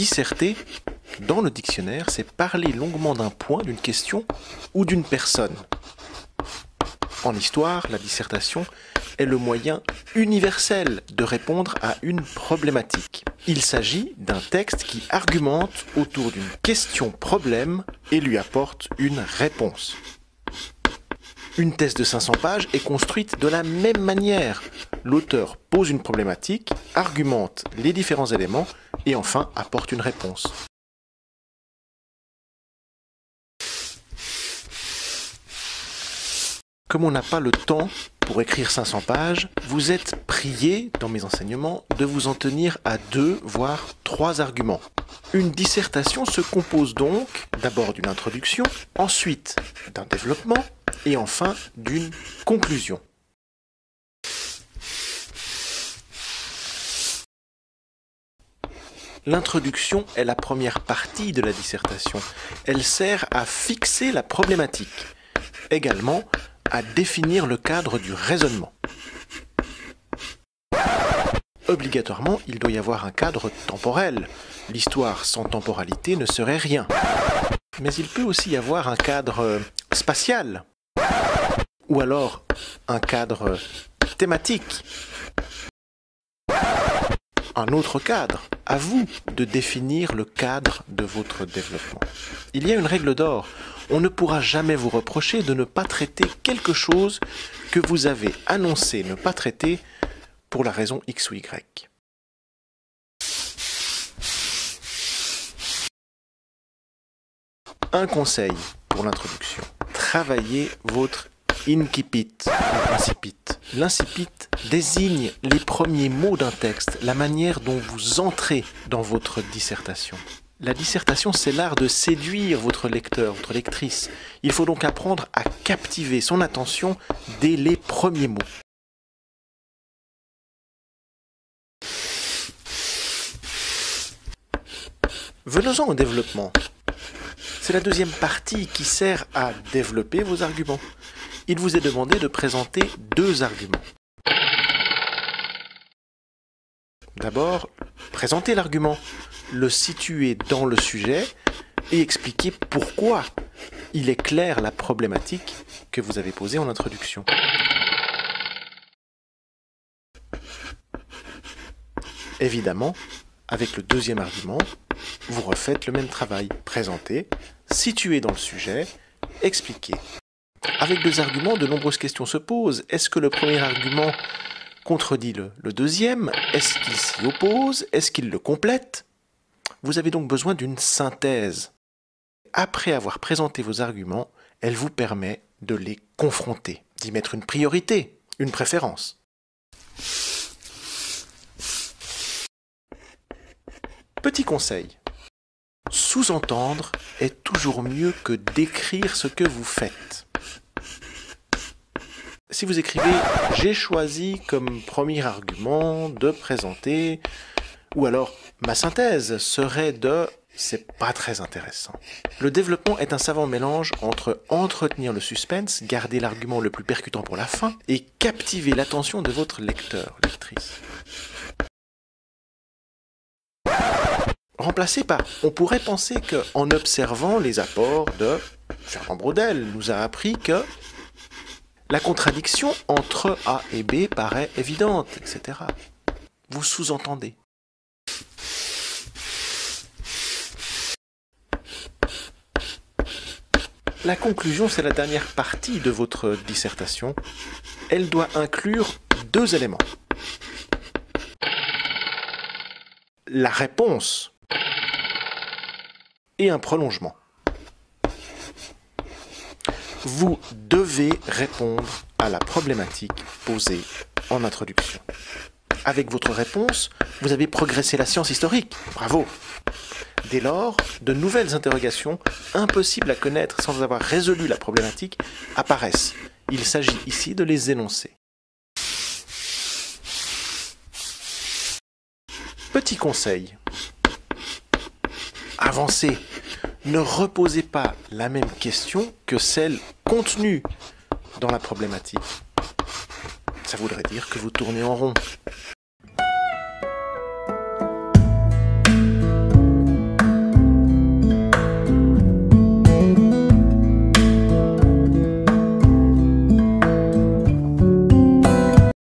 Disserter, dans le dictionnaire, c'est parler longuement d'un point, d'une question ou d'une personne. En histoire, la dissertation est le moyen universel de répondre à une problématique. Il s'agit d'un texte qui argumente autour d'une question-problème et lui apporte une réponse. Une thèse de 500 pages est construite de la même manière. L'auteur pose une problématique, argumente les différents éléments et enfin apporte une réponse. Comme on n'a pas le temps pour écrire 500 pages, vous êtes prié, dans mes enseignements, de vous en tenir à 2, voire 3 arguments. Une dissertation se compose donc d'abord d'une introduction, ensuite d'un développement et enfin d'une conclusion. L'introduction est la première partie de la dissertation. Elle sert à fixer la problématique, également à définir le cadre du raisonnement. Obligatoirement, il doit y avoir un cadre temporel. L'histoire sans temporalité ne serait rien. Mais il peut aussi y avoir un cadre spatial, ou alors un cadre thématique. Un autre cadre. À vous de définir le cadre de votre développement. Il y a une règle d'or. On ne pourra jamais vous reprocher de ne pas traiter quelque chose que vous avez annoncé ne pas traiter pour la raison X ou Y. Un conseil pour l'introduction. Travaillez votre incipit, incipit. L'incipit désigne les premiers mots d'un texte, la manière dont vous entrez dans votre dissertation. La dissertation, c'est l'art de séduire votre lecteur, votre lectrice. Il faut donc apprendre à captiver son attention dès les premiers mots. Venons-en au développement. C'est la deuxième partie qui sert à développer vos arguments. Il vous est demandé de présenter 2 arguments. D'abord, présenter l'argument, le situer dans le sujet et expliquer pourquoi il éclaire la problématique que vous avez posée en introduction. Évidemment, avec le deuxième argument, vous refaites le même travail. Présenter, situer dans le sujet, expliquer. Avec 2 arguments, de nombreuses questions se posent. Est-ce que le premier argument contredit le deuxième? Est-ce qu'il s'y oppose? Est-ce qu'il le complète? Vous avez donc besoin d'une synthèse. Après avoir présenté vos arguments, elle vous permet de les confronter, d'y mettre une priorité, une préférence. Petit conseil. Sous-entendre est toujours mieux que d'écrire ce que vous faites. Si vous écrivez « j'ai choisi comme premier argument de présenter » ou alors « ma synthèse serait de », c'est pas très intéressant. Le développement est un savant mélange entre entretenir le suspense, garder l'argument le plus percutant pour la fin et captiver l'attention de votre lecteur, lectrice. Remplacé par, on pourrait penser qu'en observant les apports de Fernand Braudel, nous a appris que la contradiction entre A et B paraît évidente, etc. Vous sous-entendez. La conclusion, c'est la dernière partie de votre dissertation. Elle doit inclure 2 éléments. La réponse et un prolongement. Vous devez répondre à la problématique posée en introduction. Avec votre réponse, vous avez progressé la science historique. Bravo! Dès lors, de nouvelles interrogations, impossibles à connaître sans avoir résolu la problématique, apparaissent. Il s'agit ici de les énoncer. Petit conseil. Avancez. Ne reposez pas la même question que celle contenue dans la problématique. Ça voudrait dire que vous tournez en rond.